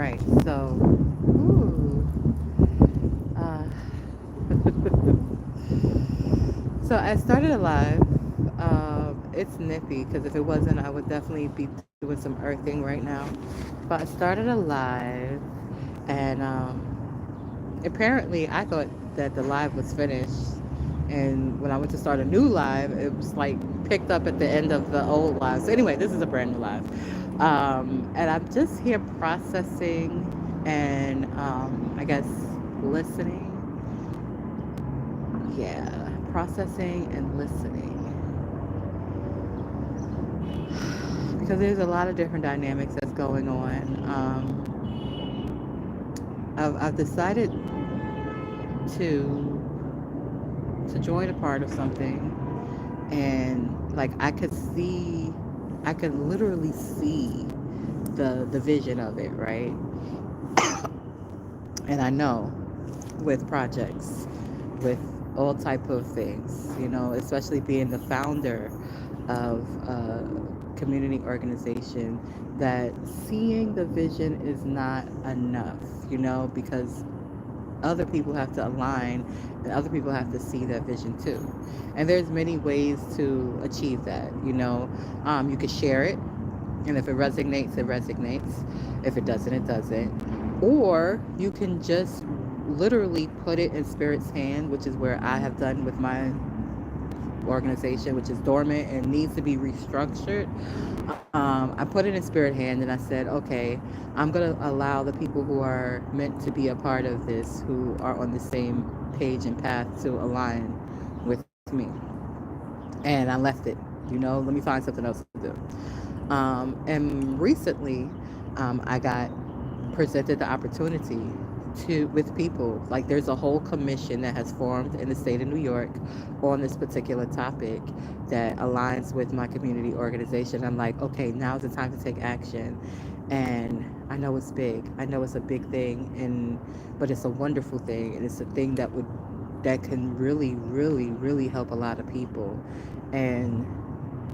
right. So, ooh, uh, so I started a live. It's nippy because if it wasn't, I would definitely be doing some earthing right now. But I started a live, and apparently I thought that the live was finished. And when I went to start a new live, it was like picked up at the end of the old live. So anyway, this is a brand new live. And I'm just here processing and I guess listening. Yeah, processing and listening. Because there's a lot of different dynamics that's going on. I've decided to to join a part of something, and like I could literally see the vision of it, right? And I know with projects, with all type of things, especially being the founder of a community organization, that seeing the vision is not enough, because other people have to align and other people have to see that vision too. And there's many ways to achieve that. You could share it, and if it resonates, it resonates. If it doesn't, it doesn't. Or you can just literally put it in spirit's hand, which is where I have done with my organization, which is dormant and needs to be restructured. I put it in spirit hand, and I said, okay, I'm going to allow the people who are meant to be a part of this, who are on the same page and path, to align with me. And I left it, let me find something else to do. And recently, I got presented the opportunity to with people, like there's a whole commission that has formed in the state of New York on this particular topic that aligns with my community organization. I'm like, okay, now's the time to take action. And I know it's big, I know it's a big thing, and but it's a wonderful thing, and it's a thing that can really, really, really help a lot of people. And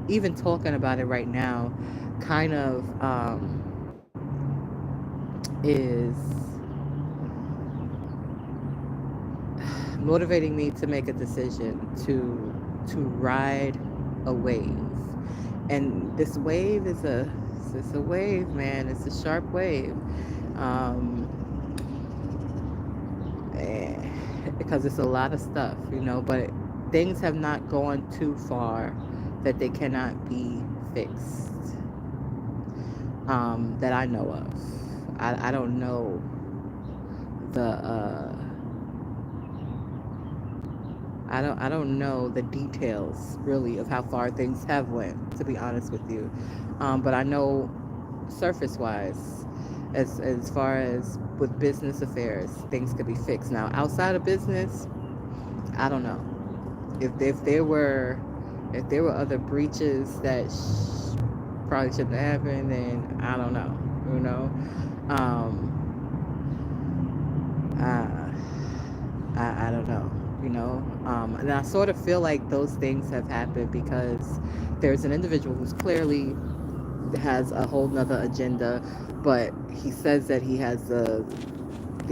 even talking about it right now kind of is motivating me to make a decision to ride a wave. And this wave is it's a wave, man. It's a sharp wave. Um, because it's a lot of stuff, but things have not gone too far that they cannot be fixed, that I know of. I don't know the I don't know the details really of how far things have went, to be honest with you. But I know surface wise, as far as with business affairs, things could be fixed. Now outside of business, I don't know. If there were other breaches that probably shouldn't happen, then I don't know. You know, um, I don't know. And I sort of feel like those things have happened because there's an individual who's clearly has a whole nother agenda, but he says that he has the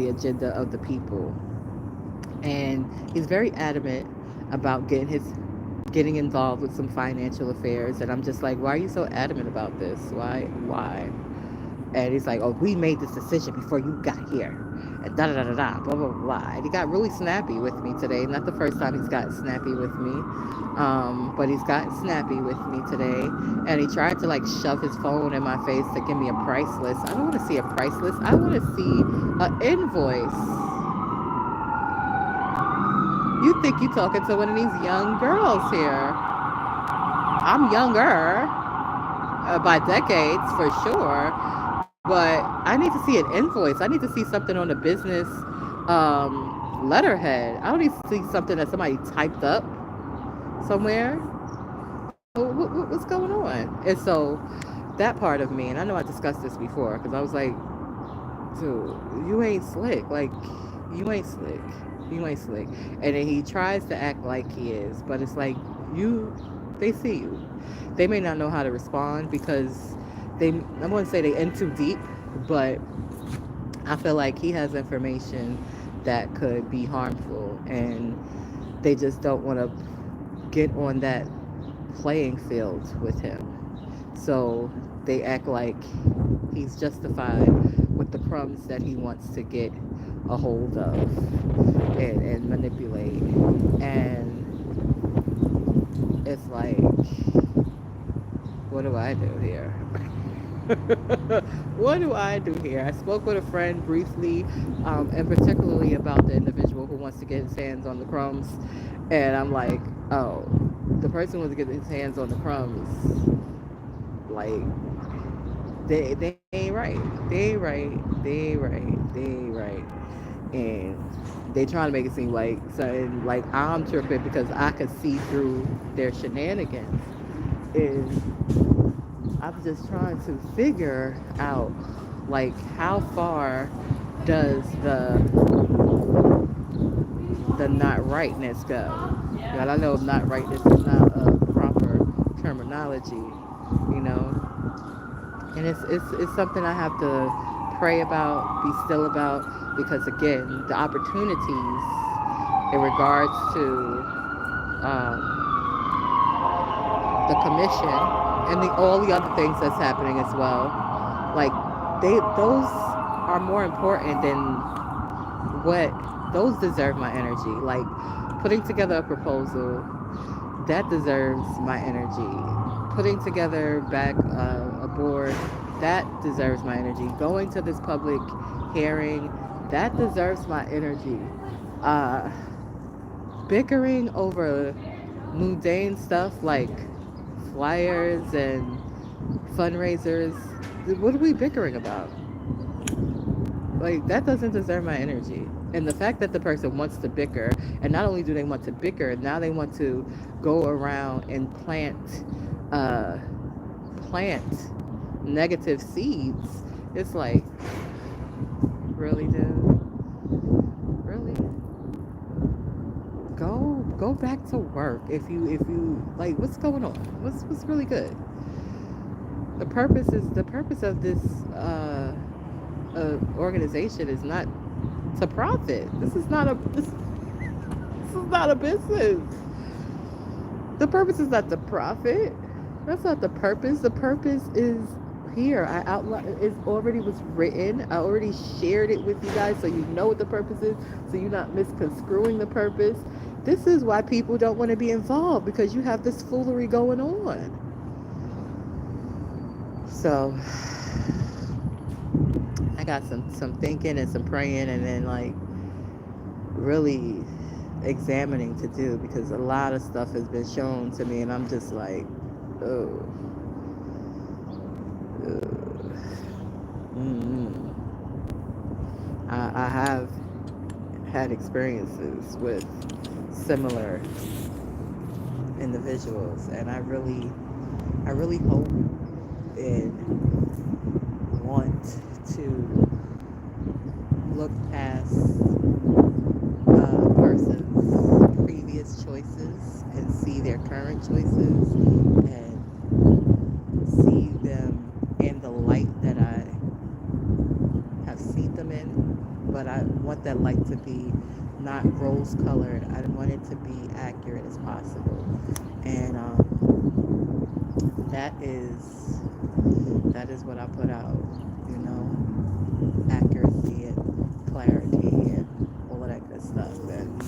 agenda of the people, and he's very adamant about getting involved with some financial affairs. And I'm just like, why are you so adamant about this? Why? And he's like, oh, we made this decision before you got here, and da da da da da, blah blah blah. And he got really snappy with me today. Not the first time he's gotten snappy with me, but he's gotten snappy with me today. And he tried to like shove his phone in my face to give me a price list. I don't want to see a price list. I want to see an invoice. You think you're talking to one of these young girls here? I'm younger by decades for sure, but I need to see an invoice. I need to see something on the business letterhead. I don't need to see something that somebody typed up somewhere. What's going on? And so that part of me, and I know I discussed this before, because I was like, dude, you ain't slick. Like, you ain't slick. You ain't slick. And then he tries to act like he is, but it's like, they see you. They may not know how to respond because I wouldn't say they in too deep, but I feel like he has information that could be harmful, and they just don't want to get on that playing field with him. So they act like he's justified with the crumbs that he wants to get a hold of and manipulate. And it's like, what do I do here? What do I do here? I spoke with a friend briefly, and particularly about the individual who wants to get his hands on the crumbs. And I'm like, oh, the person who wants to get his hands on the crumbs, like, they ain't right. They ain't right. They ain't right. They ain't right. And they trying to make it seem like something like I'm tripping because I could see through their shenanigans. And I'm just trying to figure out, like, how far does the not rightness go? And I know not rightness is not a proper terminology, you know. And it's something I have to pray about, be still about, because again, the opportunities in regards to the commission and all the other things that's happening as well, like those are more important than what those deserve my energy. Like putting together a proposal that deserves my energy. Putting together back a board that deserves my energy. Going to this public hearing that deserves my energy. Uh, Bickering over mundane stuff like flyers and fundraisers. What are we bickering about? Like, that doesn't deserve my energy. And the fact that the person wants to bicker, and not only do they want to bicker, now they want to go around and uh, plant negative seeds. It's like, really, dude? Really? Go back to work. If you like, what's going on? What's really good? The purpose of this organization is not to profit. This is not a business. The purpose is not to profit. That's not the purpose. The purpose is here. I outlined it already was written. I already shared it with you guys so you know what the purpose is, so you're not misconstruing the purpose. This is why people don't want to be involved, because you have this foolery going on. So I got some thinking and some praying, and then like really examining to do, because a lot of stuff has been shown to me and I'm just like, oh, mm-hmm. I have had experiences with similar individuals, and I really hope and want to look past a person's previous choices and see their current choices and see them in the light that I have seen them in. But I want that light to be not rose colored. I want it to be accurate as possible. And that is what I put out, you know, accuracy and clarity and all of that good stuff. And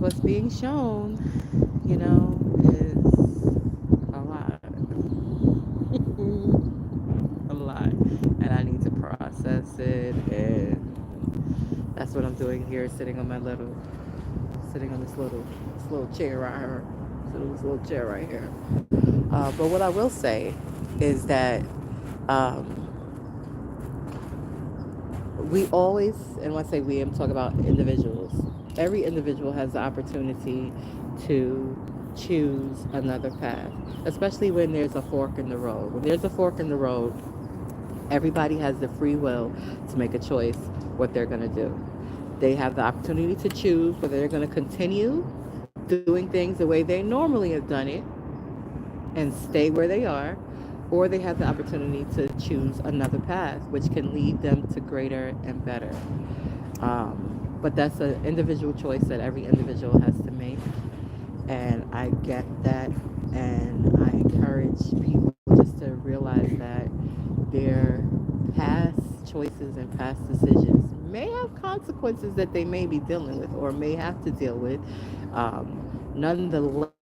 what's being shown, you know, is a lot. A lot. And I need to process it, and that's what I'm doing here, sitting on this little chair right here. This little chair right here. But what I will say is that we always, and when I say we, I'm talking about individuals. Every individual has the opportunity to choose another path, especially when there's a fork in the road. When there's a fork in the road, everybody has the free will to make a choice what they're going to do. They have the opportunity to choose whether they're going to continue doing things the way they normally have done it and stay where they are, or they have the opportunity to choose another path, which can lead them to greater and better. But that's an individual choice that every individual has to make. And I get that. And I encourage people just to realize that their past choices and past decisions may have consequences that they may be dealing with or may have to deal with. Nonetheless,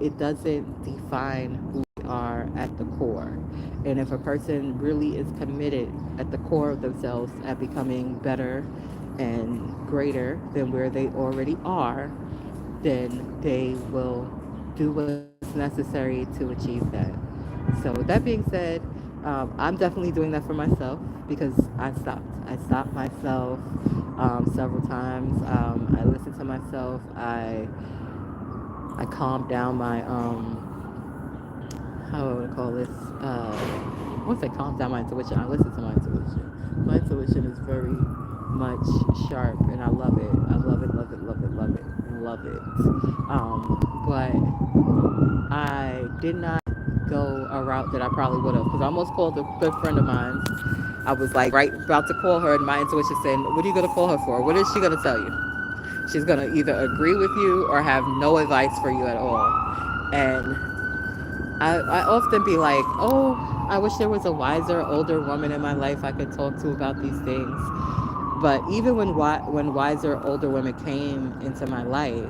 it doesn't define who we are at the core. And if a person really is committed at the core of themselves at becoming better and greater than where they already are, then they will do what's necessary to achieve that. So, with that being said, I'm definitely doing that for myself because I stopped. I stopped myself several times. I listened to myself. I calmed down my how would I call this? Once I calm down my intuition, I listen to my intuition. My intuition is very much sharp, and I love it. I love it, love it, love it, love it, love it. But I did not go a route that I probably would have, because I almost called a good friend of mine. I was like right about to call her, and my intuition said, "What are you gonna call her for? What is she gonna tell you? She's gonna either agree with you or have no advice for you at all." And I often be like, oh, I wish there was a wiser, older woman in my life I could talk to about these things. But even when wiser, older women came into my life,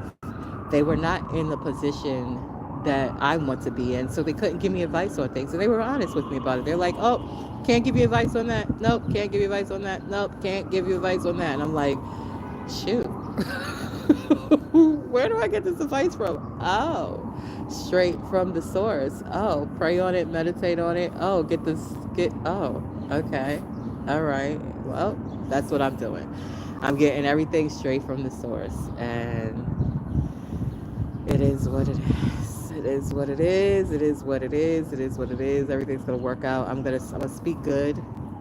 they were not in the position that I want to be in. So they couldn't give me advice on things. And they were honest with me about it. They're like, oh, can't give you advice on that. Nope, can't give you advice on that. Nope, can't give you advice on that. And I'm like, shoot. Where do I get this advice from? Oh, straight from the source. Oh, pray on it, meditate on it. Oh, okay. All right. Well, that's what I'm doing. I'm getting everything straight from the source. And it is what it is. It is what it is. It is what it is. It is what it is. Everything's going to work out. I'm gonna speak good.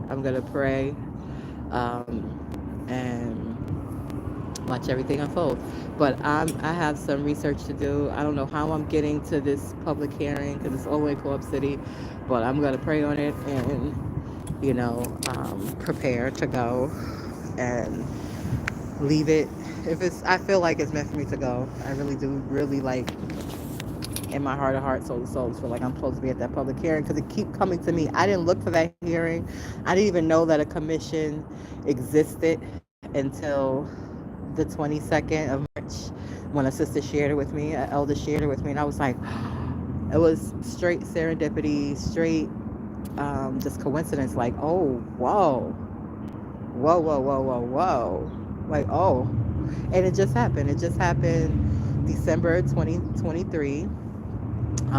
I'm going to pray. And watch everything unfold. But I have some research to do. I don't know how I'm getting to this public hearing because it's all the way in Co-op City, but I'm going to pray on it and, prepare to go and leave it. I feel like it's meant for me to go. I really do, really like, in my heart of hearts, soul to souls, feel like I'm supposed to be at that public hearing because it keep coming to me. I didn't look for that hearing. I didn't even know that a commission existed until the 22nd of March when a sister shared it with me, an elder shared it with me, and I was like, it was straight serendipity, straight just coincidence, like, oh, whoa, like, oh, and it just happened. December 2023,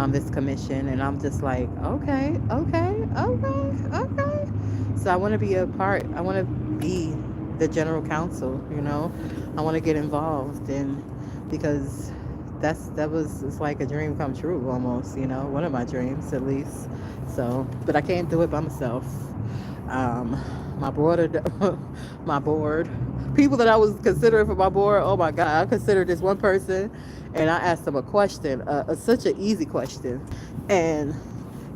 this commission, and I'm just like, okay. So I want to be a part. I want to be the general counsel, I want to get involved, and because it's like a dream come true almost, one of my dreams at least. So, but I can't do it by myself. My board, people that I was considering for my board, oh my God, I considered this one person, and I asked them a question, such an easy question, and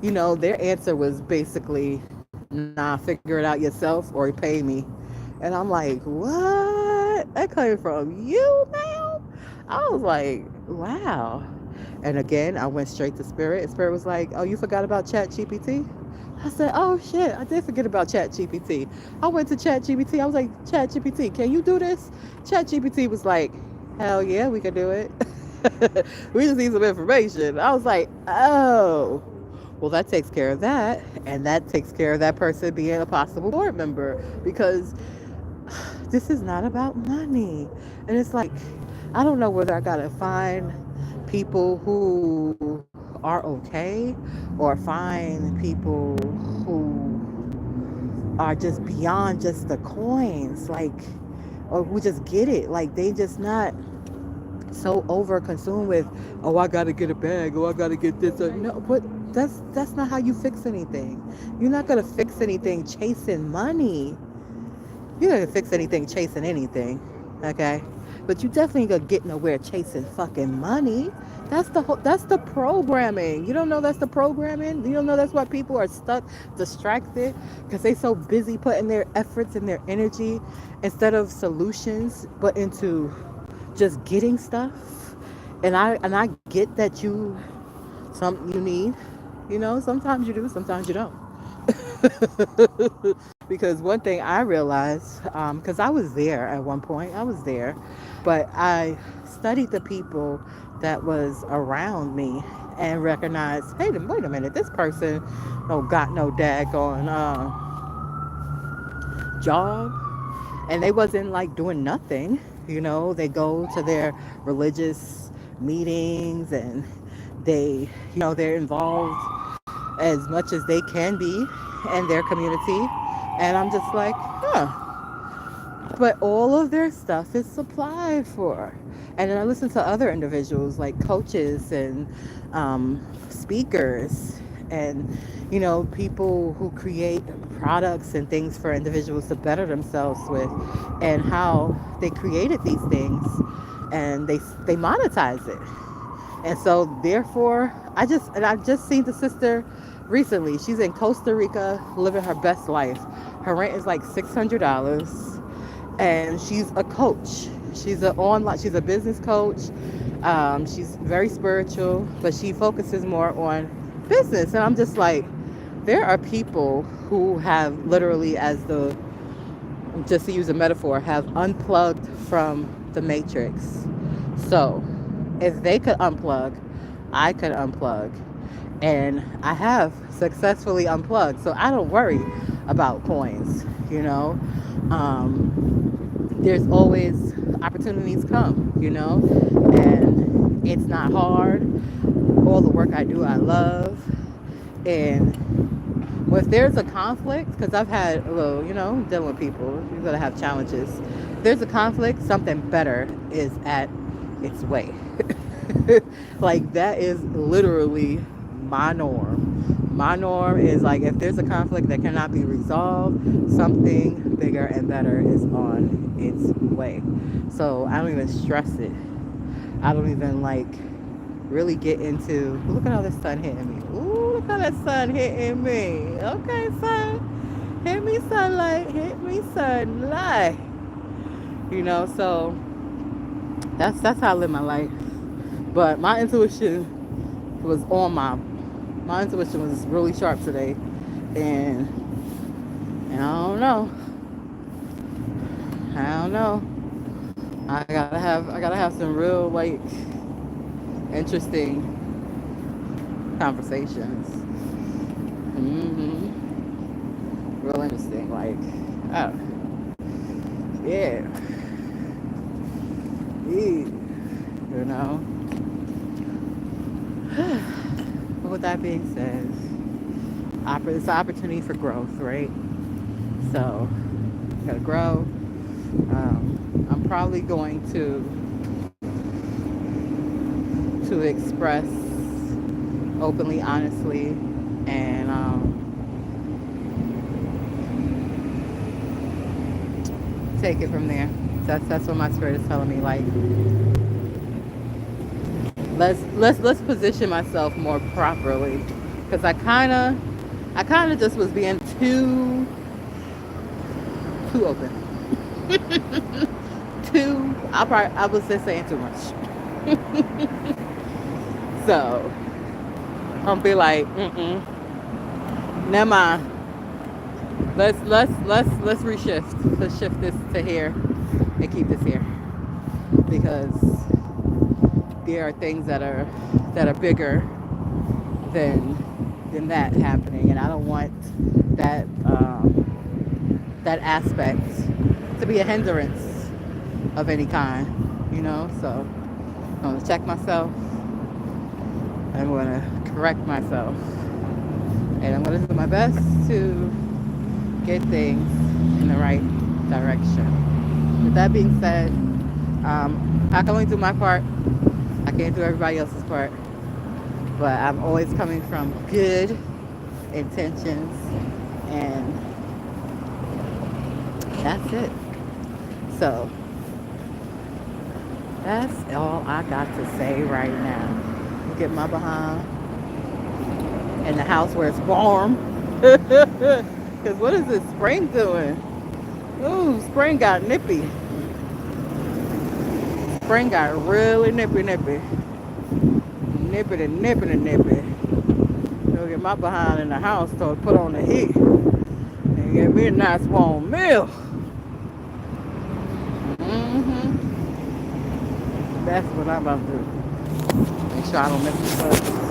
their answer was basically, nah, figure it out yourself or pay me. And I'm like, what? That came from you now? I was like, wow. And again, I went straight to Spirit. And Spirit was like, oh, you forgot about ChatGPT? I said, oh, shit, I did forget about ChatGPT. I went to ChatGPT. I was like, ChatGPT, can you do this? ChatGPT was like, hell yeah, we can do it. We just need some information. I was like, oh. Well, that takes care of that. And that takes care of that person being a possible board member. Because this is not about money. And it's like, I don't know whether I gotta find people who are okay or find people who are just beyond just the coins, like, or who just get it, like they just not so over consumed with, oh, I gotta get a bag, oh, I gotta get this, no, but that's not how you fix anything. You're not gonna fix anything chasing money. You're not gonna fix anything chasing anything, okay? but you definitely gonna get nowhere chasing fucking money. That's the programming. You don't know that's the programming. You don't know that's why people are stuck, distracted, because they so busy putting their efforts and their energy instead of solutions, but into just getting stuff. And I get that you need, sometimes you do, sometimes you don't. Because one thing I realized, because I was there at one point, I was there, but I studied the people that was around me and recognized, hey, wait a minute, this person don't got no daggone job, and they wasn't like doing nothing. They go to their religious meetings, and they're involved as much as they can be in their community. And I'm just like, but all of their stuff is supplied for. And then I listen to other individuals like coaches and speakers, and people who create products and things for individuals to better themselves with, and how they created these things and they monetize it. And so therefore, I've just seen the sister recently. She's in Costa Rica living her best life. Her rent is like $600, and she's a coach. She's a business coach. She's very spiritual, but she focuses more on business. And I'm just like, there are people who have literally, just to use a metaphor, have unplugged from the matrix. So if they could unplug, I could unplug. And I have successfully unplugged. So I don't worry about coins, There's always opportunities come, and it's not hard. All the work I do, I love. And if there's a conflict, because I've had a little, dealing with people, you're going to have challenges. If there's a conflict, something better is at its way. Like, that is literally my norm. My norm is like, if there's a conflict that cannot be resolved, something bigger and better is on its way. So I don't even stress it. I don't even really get into, look at how the sun hitting me. Ooh, look how that sun hitting me. Okay, sun. Hit me, sunlight. Hit me, sunlight. So that's how I live my life. But my intuition was really sharp today. And I don't know. I gotta have some real interesting conversations. Real interesting. Oh, yeah. But with that being said, it's an opportunity for growth, right? So, gotta grow. I'm probably going to express openly, honestly, and take it from there. That's what my spirit is telling me. Let's position myself more properly, because I kind of just was being too open. I was just saying too much. So I'll be like, never mind. Let's reshift. Let's shift this to here and keep this here, because there are things that are bigger than that happening, and I don't want that aspect to be a hindrance of any kind, So I'm gonna check myself. I'm gonna correct myself, and I'm gonna do my best to get things in the right direction. With that being said, I can only do my part. I can't do everybody else's part, but I'm always coming from good intentions, and that's it. So That's all I got to say right now. Get my behind in the house where it's warm. Because what is this spring doing? Ooh, spring got nippy. Spring got really nippy nippy. Nippity nippity nippy. Go get my behind in the house, so put on the heat. And get me a nice warm meal. That's what I'm about to do. Make sure I don't miss the bus.